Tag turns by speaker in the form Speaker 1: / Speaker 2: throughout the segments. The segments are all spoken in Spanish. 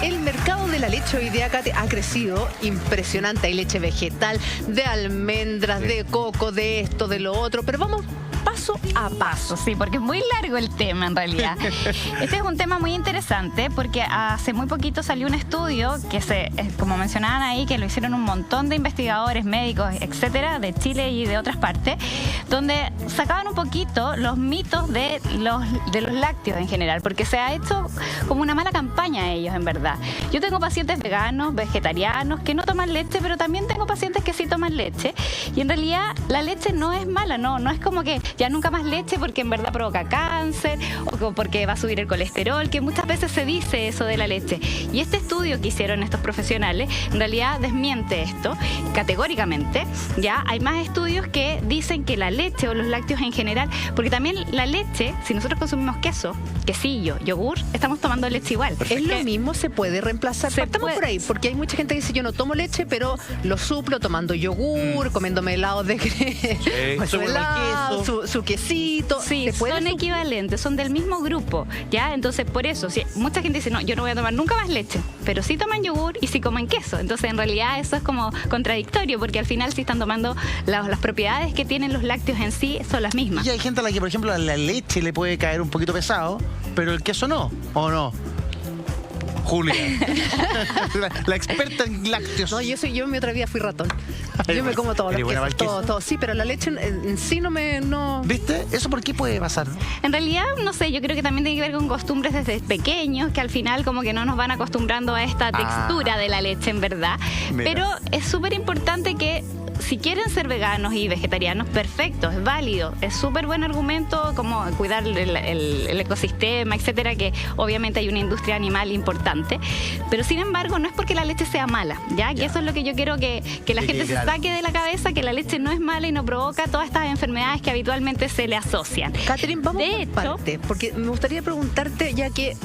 Speaker 1: El mercado de la leche hoy día, Kate, ha crecido impresionante. Hay leche vegetal, de almendras, de coco, de esto, de lo otro. Pero vamos paso a paso.
Speaker 2: Sí, porque es muy largo el tema en realidad. Este es un tema muy interesante porque hace muy poquito salió un estudio que como mencionaban ahí, que lo hicieron un montón de investigadores, médicos, etcétera, de Chile y de otras partes, donde sacaban un poquito los mitos de los lácteos en general, porque se ha hecho como una mala campaña a ellos, en verdad. Yo tengo pacientes veganos, vegetarianos, que no toman leche, pero también tengo pacientes que sí toman leche, y en realidad la leche no es mala, no es como que ya nunca más leche porque en verdad provoca cáncer o porque va a subir el colesterol, que muchas veces se dice eso de la leche. Y este estudio que hicieron estos profesionales en realidad desmiente esto categóricamente. Ya hay más estudios que dicen que la leche o los lácteos en general, porque también la leche, si nosotros consumimos queso, quesillo, yogur, estamos tomando leche igual.
Speaker 1: Es lo mismo, se puede reemplazar. Partamos por ahí, porque hay mucha gente que dice yo no tomo leche, pero lo suplo tomando yogur, comiéndome helados de su quesito.
Speaker 2: Sí, son equivalentes, son del mismo grupo, ¿ya? Entonces, por eso, mucha gente dice, no, yo no voy a tomar nunca más leche, pero sí toman yogur y sí comen queso. Entonces, en realidad, eso es como contradictorio, porque al final sí están tomando las propiedades que tienen los lácteos en sí, son las mismas.
Speaker 3: Y hay gente a la que, por ejemplo, la leche le puede caer un poquito pesado, pero el queso no, ¿o no? Julia, la experta en lácteos.
Speaker 1: No, yo en mi otra vida fui ratón. Yo me como todo, todo. Sí, pero la leche en sí no...
Speaker 3: ¿Viste? ¿Eso por qué puede pasar?
Speaker 2: En realidad, no sé, yo creo que también tiene que ver con costumbres desde pequeños, que al final como que no nos van acostumbrando a esta textura de la leche, en verdad. Mira. Pero es súper importante que si quieren ser veganos y vegetarianos, perfecto, es válido, es súper buen argumento como cuidar el ecosistema, etcétera, que obviamente hay una industria animal importante, pero sin embargo no es porque la leche sea mala, ¿ya? Que eso es lo que yo quiero que la gente se saque de la cabeza, que la leche no es mala y no provoca todas estas enfermedades que habitualmente se le asocian.
Speaker 1: Catherine, vamos por parte, porque me gustaría preguntarte, ya que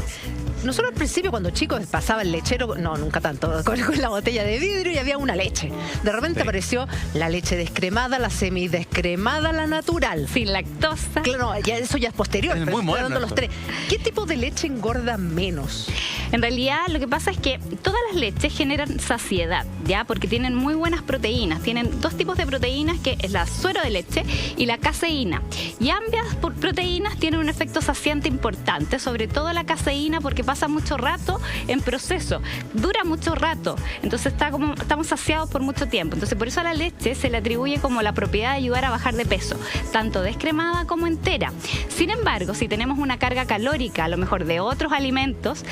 Speaker 1: nosotros al principio, cuando chicos, pasaba el lechero, no, nunca tanto, con la botella de vidrio y había una leche. De repente apareció la leche descremada, la semidescremada, la natural.
Speaker 2: Sin lactosa.
Speaker 1: Claro, eso ya es posterior.
Speaker 3: Es muy moderno
Speaker 1: los tres. ¿Qué tipo de leche engorda menos?
Speaker 2: En realidad, lo que pasa es que todas las leches generan saciedad, ¿ya? Porque tienen muy buenas proteínas. Tienen dos tipos de proteínas, que es la suero de leche y la caseína. Y ambas proteínas tienen un efecto saciante importante, sobre todo la caseína, porque pasa mucho rato en proceso, dura mucho rato, entonces estamos saciados por mucho tiempo. Entonces por eso a la leche se le atribuye como la propiedad de ayudar a bajar de peso, tanto descremada como entera. Sin embargo, si tenemos una carga calórica, a lo mejor de otros alimentos,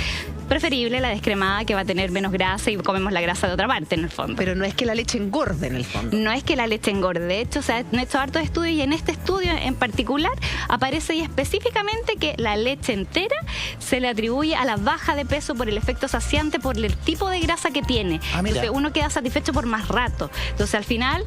Speaker 2: preferible la descremada, que va a tener menos grasa y comemos la grasa de otra parte en el fondo.
Speaker 1: Pero no es que la leche engorde en el fondo.
Speaker 2: No es que la leche engorde. De hecho, se han hecho hartos estudios y en este estudio en particular aparece y específicamente que la leche entera se le atribuye a la baja de peso por el efecto saciante, por el tipo de grasa que tiene. Entonces uno queda satisfecho por más rato. Entonces al final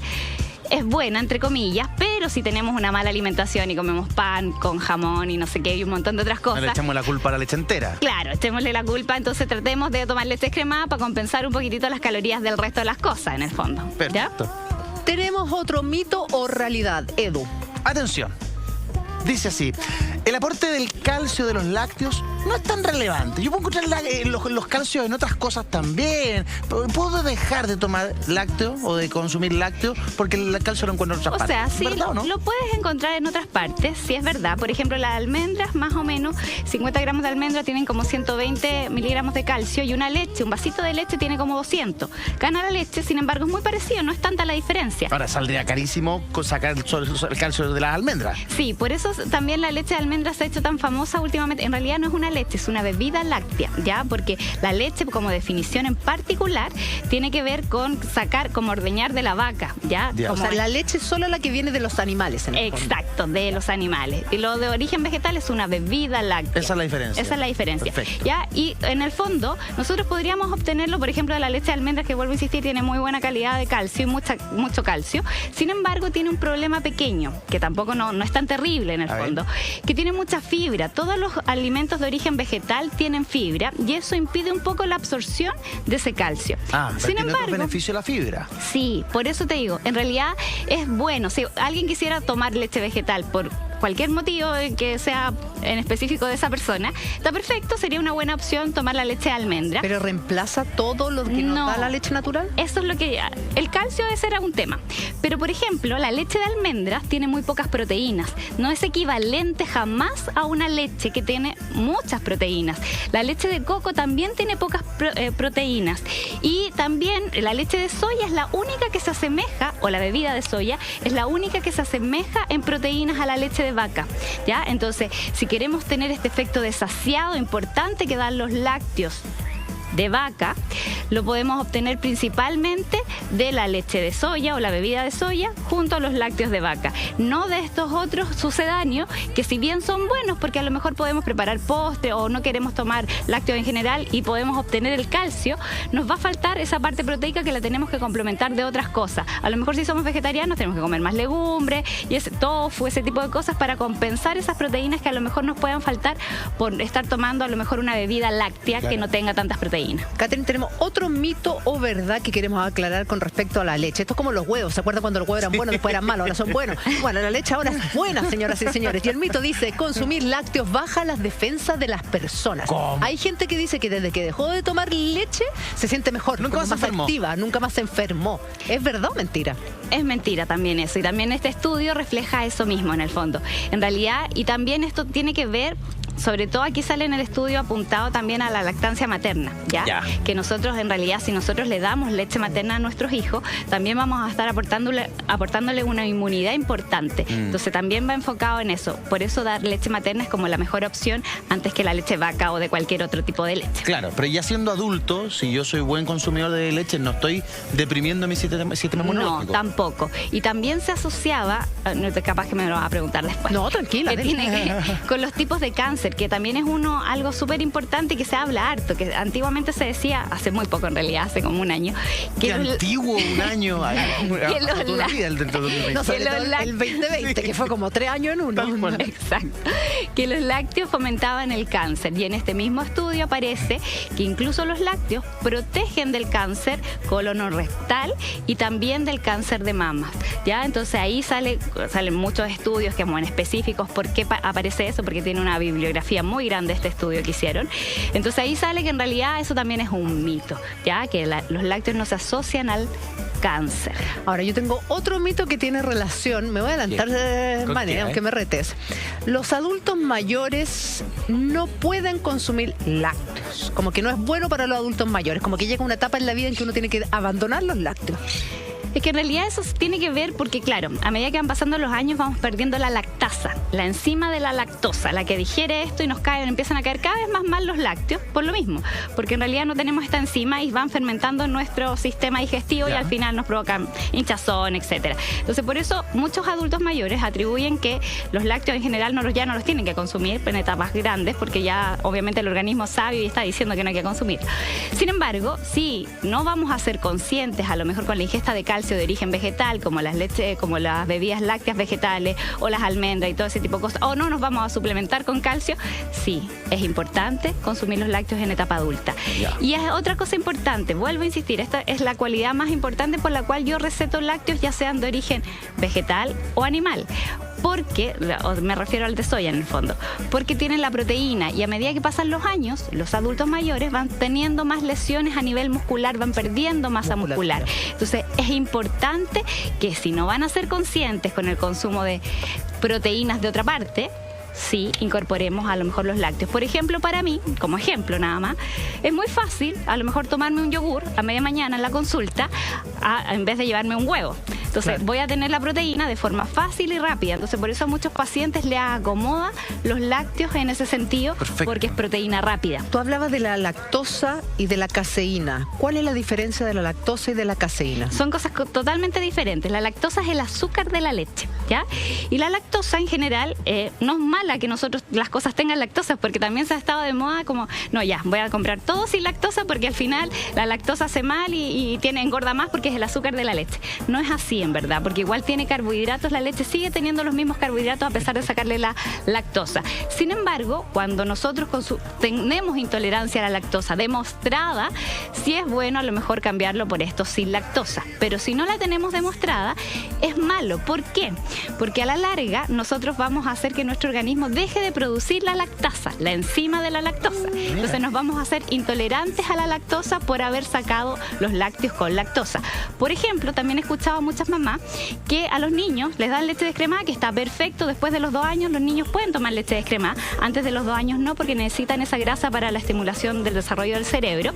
Speaker 2: es buena, entre comillas, pero si tenemos una mala alimentación y comemos pan con jamón y no sé qué y un montón de otras cosas...
Speaker 3: No le echamos la culpa a la leche entera.
Speaker 2: Claro, echémosle la culpa, entonces tratemos de tomar leche descremada para compensar un poquitito las calorías del resto de las cosas, en el fondo.
Speaker 3: Perfecto.
Speaker 2: ¿Ya?
Speaker 1: Tenemos otro mito o realidad, Edu.
Speaker 3: Atención. Dice así: el aporte del calcio de los lácteos no es tan relevante. Yo puedo encontrar los calcios en otras cosas también. Puedo dejar de tomar lácteo o de consumir lácteo porque el calcio lo encuentro en otras partes.
Speaker 2: O sea, sí,
Speaker 3: ¿verdad, no?
Speaker 2: Lo puedes encontrar en otras partes, sí es verdad. Por ejemplo, las almendras, más o menos, 50 gramos de almendra tienen como 120 miligramos de calcio, y una leche, un vasito de leche tiene como 200. Gana la leche, sin embargo, es muy parecido, no es tanta la diferencia.
Speaker 3: Ahora, saldría carísimo sacar el calcio de las almendras.
Speaker 2: Sí, por eso también la leche de almendras se ha hecho tan famosa últimamente. En realidad no es una leche, es una bebida láctea, ¿ya? Porque la leche, como definición en particular, tiene que ver con sacar, como ordeñar de la vaca, ¿ya?
Speaker 1: O sea, la leche es solo la que viene de los animales, en el fondo.
Speaker 2: Exacto, de los animales. Y lo de origen vegetal es una bebida láctea.
Speaker 3: Esa es la diferencia.
Speaker 2: Esa es la diferencia.
Speaker 3: Perfecto.
Speaker 2: ¿Ya? Y en el fondo, nosotros podríamos obtenerlo, por ejemplo, de la leche de almendras, que vuelvo a insistir, tiene muy buena calidad de calcio y mucho calcio. Sin embargo, tiene un problema pequeño, que tampoco no es tan terrible en el fondo, que tiene mucha fibra. Todos los alimentos de origen vegetal tienen fibra y eso impide un poco la absorción de ese calcio.
Speaker 3: Sin embargo, tiene otro beneficio la fibra.
Speaker 2: Sí, por eso te digo, en realidad es bueno. Si alguien quisiera tomar leche vegetal por cualquier motivo que sea en específico de esa persona, está perfecto, sería una buena opción tomar la leche de almendra.
Speaker 1: ¿Pero reemplaza todo lo que nos da la leche natural?
Speaker 2: Eso es lo que... El calcio, ese era un tema. Pero, por ejemplo, la leche de almendras tiene muy pocas proteínas. No es equivalente jamás a una leche que tiene muchas proteínas. La leche de coco también tiene pocas proteínas. Y también la leche de soya es la única que se asemeja, o la bebida de soya, es la única que se asemeja en proteínas a la leche de vaca, ¿ya? Entonces, si queremos tener este efecto de saciado importante que dan los lácteos de vaca, lo podemos obtener principalmente de la leche de soya o la bebida de soya junto a los lácteos de vaca, no de estos otros sucedáneos que, si bien son buenos porque a lo mejor podemos preparar postre o no queremos tomar lácteos en general y podemos obtener el calcio, nos va a faltar esa parte proteica que la tenemos que complementar de otras cosas. A lo mejor si somos vegetarianos tenemos que comer más legumbres y ese tofu, ese tipo de cosas para compensar esas proteínas que a lo mejor nos puedan faltar por estar tomando a lo mejor una bebida láctea que no tenga tantas proteínas.
Speaker 1: Catherine, tenemos otro mito o verdad que queremos aclarar con respecto a la leche. Esto es como los huevos. ¿Se acuerdan cuando los huevos eran buenos, después eran malos? Ahora son buenos. Bueno, la leche ahora es buena, señoras y señores. Y el mito dice, consumir lácteos baja las defensas de las personas.
Speaker 3: ¿Cómo?
Speaker 1: Hay gente que dice que desde que dejó de tomar leche se siente mejor,
Speaker 3: nunca más
Speaker 1: activa, nunca más se enfermó. ¿Es verdad o mentira?
Speaker 2: Es mentira también eso. Y también este estudio refleja eso mismo en el fondo. En realidad, y también esto tiene que ver... Sobre todo aquí sale en el estudio apuntado también a la lactancia materna, ¿ya? Que nosotros, en realidad, si nosotros le damos leche materna a nuestros hijos, también vamos a estar aportándole una inmunidad importante. Entonces también va enfocado en eso. Por eso dar leche materna es como la mejor opción antes que la leche vaca o de cualquier otro tipo de leche.
Speaker 3: Claro, pero ya siendo adulto, si yo soy buen consumidor de leche, no estoy deprimiendo mi sistema inmunológico.
Speaker 2: No, tampoco. Y también se asociaba, capaz que me lo vas a preguntar después.
Speaker 1: No, tranquila.
Speaker 2: Que tiene que, con los tipos de cáncer, que también es algo súper importante y que se habla harto, que antiguamente se decía, hace muy poco en realidad, hace como un año.
Speaker 3: ¡Qué antiguo! Un año.
Speaker 1: No, sobre todo el 2020, que fue como 3 años en uno.
Speaker 2: Exacto. Que los lácteos fomentaban el cáncer. Y en este mismo estudio aparece que incluso los lácteos protegen del cáncer colorectal y también del cáncer de mama, ¿ya? Entonces ahí salen muchos estudios que en específicos por qué aparece eso, porque tiene una bibliografía muy grande este estudio que hicieron. Entonces ahí sale que en realidad eso también es un mito, ¿ya? Que los lácteos no se asocian al cáncer.
Speaker 1: Ahora, yo tengo otro mito que tiene relación, me voy a adelantar, Vane, aunque me retes. Los adultos mayores no pueden consumir lácteos, como que no es bueno para los adultos mayores, como que llega una etapa en la vida en que uno tiene que abandonar los lácteos.
Speaker 2: Es que en realidad eso tiene que ver porque, claro, a medida que van pasando los años vamos perdiendo la lactasa, la enzima de la lactosa, la que digiere esto y empiezan a caer cada vez más mal los lácteos, por lo mismo, porque en realidad no tenemos esta enzima y van fermentando nuestro sistema digestivo y al final nos provocan hinchazón, etcétera. Entonces, por eso muchos adultos mayores atribuyen que los lácteos en general ya no los tienen que consumir en etapas grandes, porque ya obviamente el organismo sabe y está diciendo que no hay que consumir. Sin embargo, si no vamos a ser conscientes, a lo mejor con la ingesta de calcio de origen vegetal, como las bebidas lácteas vegetales o las almendras y todo ese tipo de cosas, o no nos vamos a suplementar con calcio, sí, es importante consumir los lácteos en etapa adulta. Y es otra cosa importante, vuelvo a insistir, esta es la cualidad más importante por la cual yo receto lácteos, ya sean de origen vegetal o animal. Porque, me refiero al de soya en el fondo, porque tienen la proteína y a medida que pasan los años, los adultos mayores van teniendo más lesiones a nivel muscular, van perdiendo masa muscular. Entonces es importante que si no van a ser conscientes con el consumo de proteínas de otra parte, sí incorporemos a lo mejor los lácteos. Por ejemplo, para mí, como ejemplo nada más, es muy fácil a lo mejor tomarme un yogur a media mañana en la consulta en vez de llevarme un huevo. Entonces voy a tener la proteína de forma fácil y rápida. Entonces por eso a muchos pacientes les acomoda los lácteos en ese sentido. Perfecto. Porque es proteína rápida.
Speaker 1: Tú hablabas de la lactosa y de la caseína. ¿Cuál es la diferencia de la lactosa y de la caseína?
Speaker 2: Son cosas totalmente diferentes. La lactosa es el azúcar de la leche, ¿ya? Y la lactosa en general no es mala que nosotros las cosas tengan lactosa, porque también se ha estado de moda como, no, ya, voy a comprar todo sin lactosa porque al final la lactosa hace mal y engorda más porque es el azúcar de la leche. No es así en verdad, porque igual tiene carbohidratos, la leche sigue teniendo los mismos carbohidratos a pesar de sacarle la lactosa. Sin embargo, cuando nosotros tenemos intolerancia a la lactosa demostrada, sí es bueno a lo mejor cambiarlo por esto sin lactosa, pero si no la tenemos demostrada, es malo. ¿Por qué? Porque a la larga nosotros vamos a hacer que nuestro organismo deje de producir la lactasa, la enzima de la lactosa. Entonces nos vamos a hacer intolerantes a la lactosa por haber sacado los lácteos con lactosa. Por ejemplo, también he escuchado a muchas mamás que a los niños les dan leche descremada, que está perfecto. Después de los 2 años los niños pueden tomar leche descremada. Antes de los 2 años no, porque necesitan esa grasa para la estimulación del desarrollo del cerebro.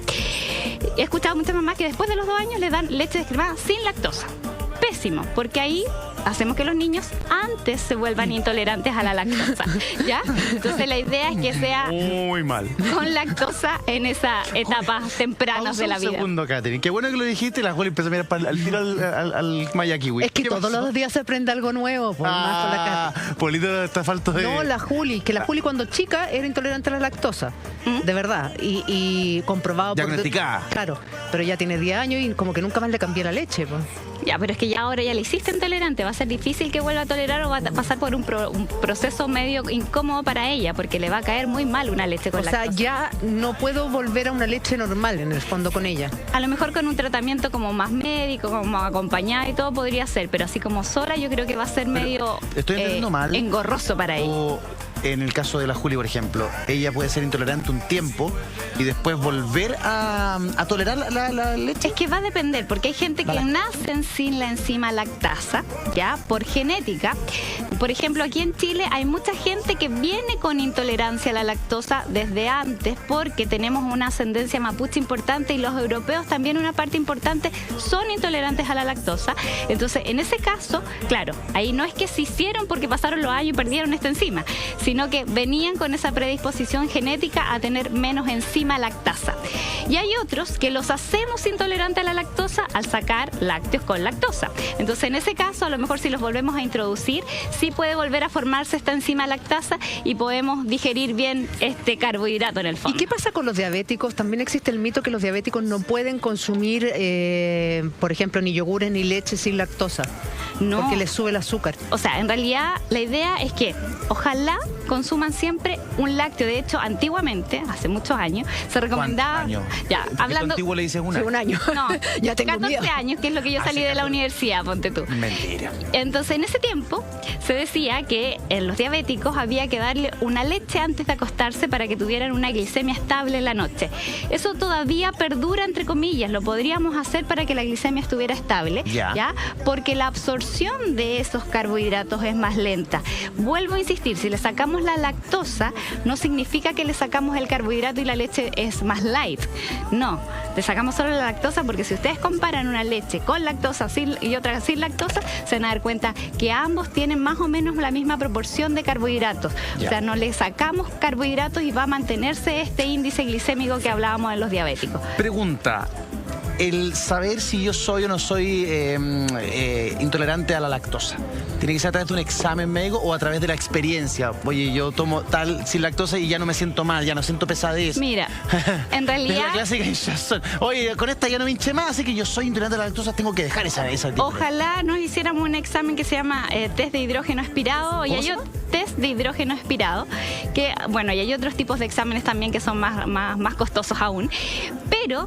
Speaker 2: He escuchado a muchas mamás que después de los 2 años les dan leche descremada sin lactosa. Pésimo, porque ahí hacemos que los niños antes se vuelvan intolerantes a la lactosa, ¿ya? Entonces la idea es que sea
Speaker 3: muy mal
Speaker 2: con lactosa en esas etapas tempranas de la vida.
Speaker 3: Un segundo, Katherine. Qué bueno que lo dijiste. La Juli empezó a mirar al tiro al Maya Kiwi.
Speaker 1: Es que todos los días se aprende algo nuevo. Por más con la Katherine.
Speaker 3: Polito está falto de...
Speaker 1: No, la Juli, que la Juli cuando chica era intolerante a la lactosa. De verdad. Y comprobado.
Speaker 3: Diagnosticada.
Speaker 1: Claro, pero ya tiene 10 años y como que nunca más le cambié la leche. Pues.
Speaker 2: Ya, pero es que ya ahora ya le hiciste intolerante. Va a ser difícil que vuelva a tolerar o va a pasar por un proceso medio incómodo para ella, porque le va a caer muy mal una leche con lactosa.
Speaker 1: O sea, ya no puedo volver a una leche normal en el fondo con ella.
Speaker 2: A lo mejor con un tratamiento como más médico, como acompañada y todo podría ser, pero así como sola yo creo que va a ser medio
Speaker 3: ¿estoy entendiendo mal?
Speaker 2: Engorroso para ella.
Speaker 3: En el caso de la Juli, por ejemplo, ella puede ser intolerante un tiempo y después volver a tolerar la leche.
Speaker 2: Es que va a depender, porque hay gente que nacen sin la enzima lactasa, ya, por genética. Por ejemplo, aquí en Chile hay mucha gente que viene con intolerancia a la lactosa desde antes, porque tenemos una ascendencia mapuche importante y los europeos también una parte importante son intolerantes a la lactosa. Entonces, en ese caso, claro, ahí no es que se hicieron porque pasaron los años y perdieron esta enzima, sino que venían con esa predisposición genética a tener menos enzima lactasa. Y hay otros que los hacemos intolerantes a la lactosa al sacar lácteos con lactosa. Entonces, en ese caso, a lo mejor si los volvemos a introducir, sí puede volver a formarse esta enzima lactasa y podemos digerir bien este carbohidrato en el fondo.
Speaker 1: ¿Y qué pasa con los diabéticos? También existe el mito que los diabéticos no pueden consumir, por ejemplo, ni yogures ni leche sin lactosa. No. Porque les sube el azúcar.
Speaker 2: O sea, en realidad la idea es que ojalá consuman siempre un lácteo. De hecho, antiguamente, hace muchos años, se recomendaba...
Speaker 3: ¿Cuántos años?
Speaker 2: Ya, hablando...
Speaker 3: antiguo le dices
Speaker 1: Sí, un año.
Speaker 2: No,
Speaker 1: ya tengo
Speaker 2: 14
Speaker 1: miedo.
Speaker 2: años, que es lo que yo salí de la universidad, ponte tú.
Speaker 3: Mentira.
Speaker 2: Entonces, en ese tiempo, se decía que en los diabéticos había que darle una leche antes de acostarse para que tuvieran una glicemia estable en la noche. Eso todavía perdura, entre comillas. Lo podríamos hacer para que la glicemia estuviera estable, ¿ya? Porque la absorción de esos carbohidratos es más lenta. Vuelvo a insistir, si le sacamos la lactosa, no significa que le sacamos el carbohidrato y la leche es más light. No, le sacamos solo la lactosa, porque si ustedes comparan una leche con lactosa y otra sin lactosa, se van a dar cuenta que ambos tienen más o menos la misma proporción de carbohidratos. O sea, no le sacamos carbohidratos y va a mantenerse este índice glicémico que hablábamos en los diabéticos.
Speaker 3: Pregunta. El saber si yo soy o no soy intolerante a la lactosa, ¿tiene que ser a través de un examen médico o a través de la experiencia? Oye, yo tomo tal sin lactosa y ya no me siento mal, ya no siento pesadez.
Speaker 2: Mira, en realidad...
Speaker 3: Es la clásica hinchazón. Oye, con esta ya no me hinché más, así que yo soy intolerante a la lactosa, tengo que dejar esa
Speaker 2: Ojalá nos hiciéramos un examen que se llama test de hidrógeno expirado. Y hay test de hidrógeno expirado, que, bueno, y hay otros tipos de exámenes también que son más costosos aún, pero...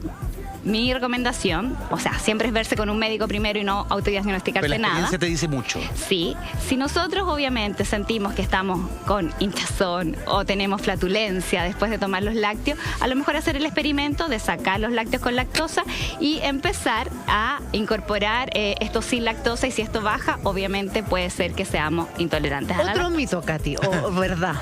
Speaker 2: Mi recomendación, o sea, siempre es verse con un médico primero y no autodiagnosticarse nada.
Speaker 3: Pero la experiencia te dice mucho.
Speaker 2: Sí, si nosotros obviamente sentimos que estamos con hinchazón o tenemos flatulencia después de tomar los lácteos, a lo mejor hacer el experimento de sacar los lácteos con lactosa y empezar a incorporar esto sin lactosa, y si esto baja, obviamente puede ser que seamos intolerantes a la lactosa.
Speaker 1: Otro mito, Katy, o verdad.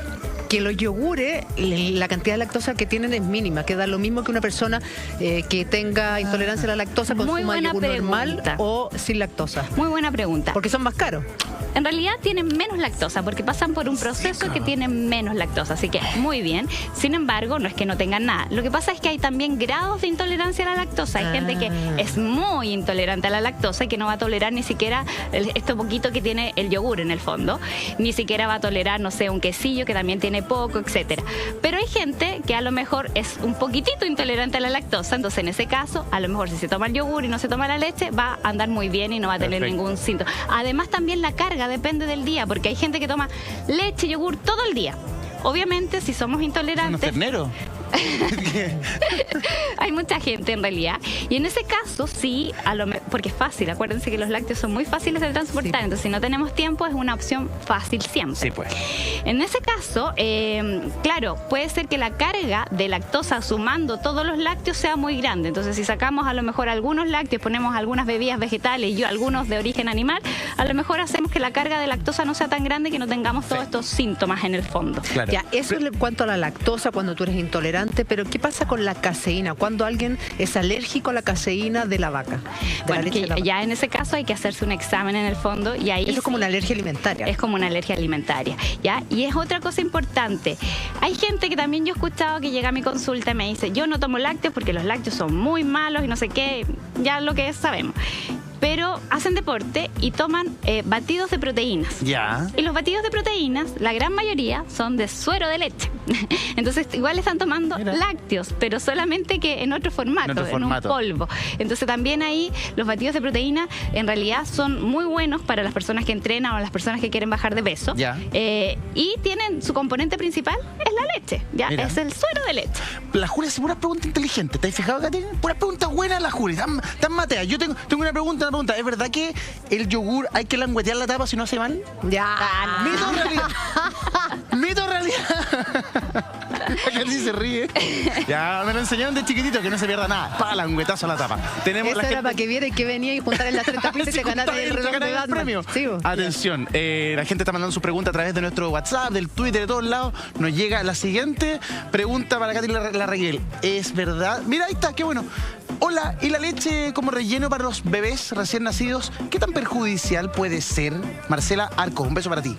Speaker 1: Que los yogures, la cantidad de lactosa que tienen es mínima, que da lo mismo que una persona que tenga intolerancia a la lactosa consuma yogur normal o sin lactosa.
Speaker 2: Muy buena pregunta.
Speaker 1: Porque son más caros.
Speaker 2: En realidad tienen menos lactosa, porque pasan por un proceso que tiene menos lactosa, así que muy bien. Sin embargo, no es que no tengan nada. Lo que pasa es que hay también grados de intolerancia a la lactosa. Hay gente que es muy intolerante a la lactosa y que no va a tolerar ni siquiera esto poquito que tiene el yogur en el fondo. Ni siquiera va a tolerar, no sé, un quesillo que también tiene poco, etcétera. Pero hay gente que a lo mejor es un poquitito intolerante a la lactosa, entonces en ese caso, a lo mejor si se toma el yogur y no se toma la leche, va a andar muy bien y no va a tener ningún síntoma. Además, también la carga depende del día, porque hay gente que toma leche y yogur todo el día. Obviamente, si somos intolerantes...
Speaker 3: ¿Unos terneros?
Speaker 2: Hay mucha gente en realidad. Y en ese caso, sí, porque es fácil. Acuérdense que los lácteos son muy fáciles de transportar. Sí. Entonces, si no tenemos tiempo, es una opción fácil siempre.
Speaker 3: Sí, pues.
Speaker 2: En ese caso, claro, puede ser que la carga de lactosa sumando todos los lácteos sea muy grande. Entonces, si sacamos a lo mejor algunos lácteos, ponemos algunas bebidas vegetales y algunos de origen animal, a lo mejor hacemos que la carga de lactosa no sea tan grande que no tengamos todos estos síntomas en el fondo.
Speaker 3: Claro.
Speaker 1: Ya, eso es en cuanto a la lactosa cuando tú eres intolerante, pero ¿qué pasa con la caseína? Cuando alguien es alérgico a la caseína de la vaca.
Speaker 2: Bueno, que ya en ese caso hay que hacerse un examen en el fondo y ahí
Speaker 1: eso es como una alergia alimentaria.
Speaker 2: Es como una alergia alimentaria, ¿ya? Y es otra cosa importante. Hay gente que también yo he escuchado que llega a mi consulta y me dice, yo no tomo lácteos porque los lácteos son muy malos y no sé qué, ya lo que sabemos. Pero hacen deporte y toman batidos de proteínas.
Speaker 3: Ya.
Speaker 2: Y los batidos de proteínas, la gran mayoría, son de suero de leche. Entonces, igual están tomando lácteos, pero solamente que en otro formato, en un polvo. Entonces, también ahí los batidos de proteína en realidad son muy buenos para las personas que entrenan o las personas que quieren bajar de peso.
Speaker 3: Ya.
Speaker 2: Y tienen su componente principal, es la leche. Ya. Es el suero de leche.
Speaker 3: La Julia hace puras preguntas inteligentes. ¿Te has fijado, Caterina? Puras preguntas buenas la Julia. Tan matea. Yo tengo una pregunta. ¿Es verdad que el yogur hay que languetear la tapa si no hace mal?
Speaker 1: Ya.
Speaker 3: ¿Mito o realidad? ¿Mito o realidad? Casi se ríe. Ya, me lo enseñaron de chiquitito, que no se pierda nada. Pa, languetazo a la tapa. Tenemos
Speaker 1: eso era para que viera y que venía y juntar en las 30 piezas y te ganaste el reloj de Batman.
Speaker 3: Premio. Sí, atención, la gente está mandando sus preguntas a través de nuestro WhatsApp, del Twitter, de todos lados. Nos llega la siguiente pregunta para Katy Larraguel. ¿Es verdad? Mira, ahí está, qué bueno. Hola, ¿y la leche como relleno para los bebés recién nacidos, qué tan perjudicial puede ser? Marcela Arcos, un beso para ti.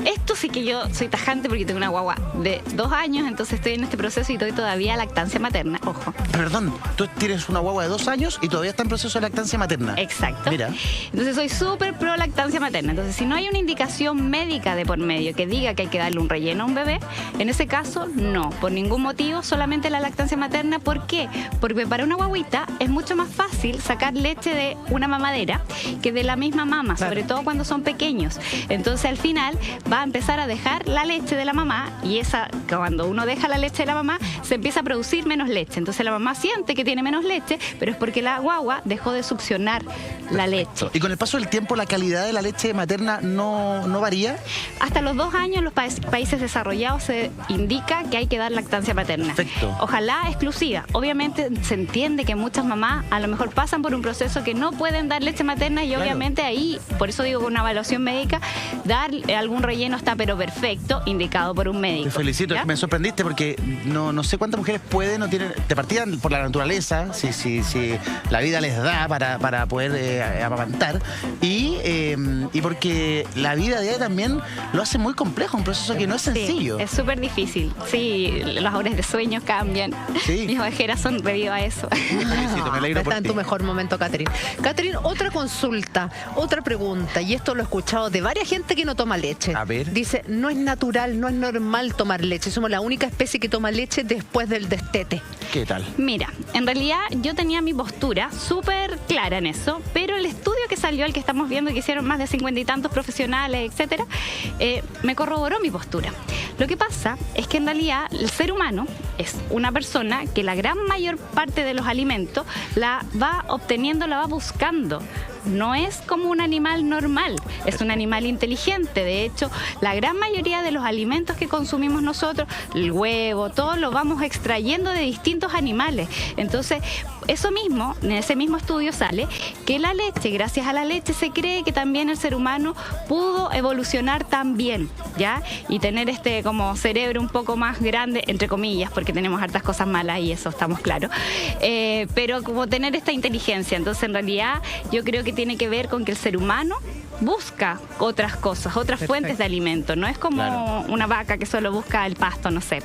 Speaker 2: Esto sí que yo soy tajante porque tengo una guagua de 2 años, entonces estoy en este proceso y doy todavía lactancia materna, ojo.
Speaker 3: Perdón, tú tienes una guagua de 2 años y todavía está en proceso de lactancia materna.
Speaker 2: Exacto.
Speaker 3: Mira.
Speaker 2: Entonces soy súper pro lactancia materna. Entonces si no hay una indicación médica de por medio que diga que hay que darle un relleno a un bebé, en ese caso no, por ningún motivo, solamente la lactancia materna. ¿Por qué? Porque para una guaguita es mucho más fácil sacar leche de una mamadera que de la misma mama, sobre todo cuando son pequeños. Entonces al final va a empezar a dejar la leche de la mamá y cuando uno deja la leche de la mamá se empieza a producir menos leche. Entonces la mamá siente que tiene menos leche, pero es porque la guagua dejó de succionar la leche.
Speaker 3: ¿Y con el paso del tiempo la calidad de la leche materna no varía?
Speaker 2: Hasta los 2 años en los países desarrollados se indica que hay que dar lactancia materna.
Speaker 3: Perfecto.
Speaker 2: Ojalá exclusiva. Obviamente se entiende que muchas mamás a lo mejor pasan por un proceso que no pueden dar leche materna y obviamente ahí, por eso digo con una evaluación médica, dar algún relleno está pero perfecto, indicado por un médico.
Speaker 3: Te felicito,
Speaker 2: ¿ya?
Speaker 3: Me sorprendiste porque no sé cuántas mujeres pueden o tienen, de partida por la naturaleza, si la vida les da para poder amamantar y porque la vida de ella también lo hace muy complejo, un proceso que no es sencillo.
Speaker 2: Sí, es súper difícil. Sí, las horas de sueño cambian. Sí. Mis ojeras son debido a eso.
Speaker 3: Felicito, me alegro por
Speaker 1: está en tu mejor momento, Catherine. Catherine, otra consulta, otra pregunta, y esto lo he escuchado de varias gente que no toma leche.
Speaker 3: A ver.
Speaker 1: Dice, no es natural, no es normal tomar leche. Somos la única especie que toma leche después del destete.
Speaker 3: ¿Qué tal?
Speaker 2: Mira, en realidad yo tenía mi postura súper clara en eso, pero el estudio que salió, el que estamos viendo, que hicieron más de 50 y tantos profesionales, etcétera, me corroboró mi postura. Lo que pasa es que en realidad el ser humano es una persona que la gran mayor parte de los alimentos la va obteniendo, la va buscando. No es como un animal normal, es un animal inteligente. De hecho, la gran mayoría de los alimentos que consumimos nosotros, el huevo, todo lo vamos extrayendo de distintos animales. Entonces, eso mismo, en ese mismo estudio sale que la leche, gracias a la leche se cree que también el ser humano pudo evolucionar también, ¿ya? Y tener como cerebro un poco más grande, entre comillas, porque tenemos hartas cosas malas y eso estamos claros. Pero como tener esta inteligencia. Entonces, en realidad, yo creo que tiene que ver con que el ser humano busca otras cosas, otras fuentes de alimento. No es como una vaca que solo busca el pasto, no sé.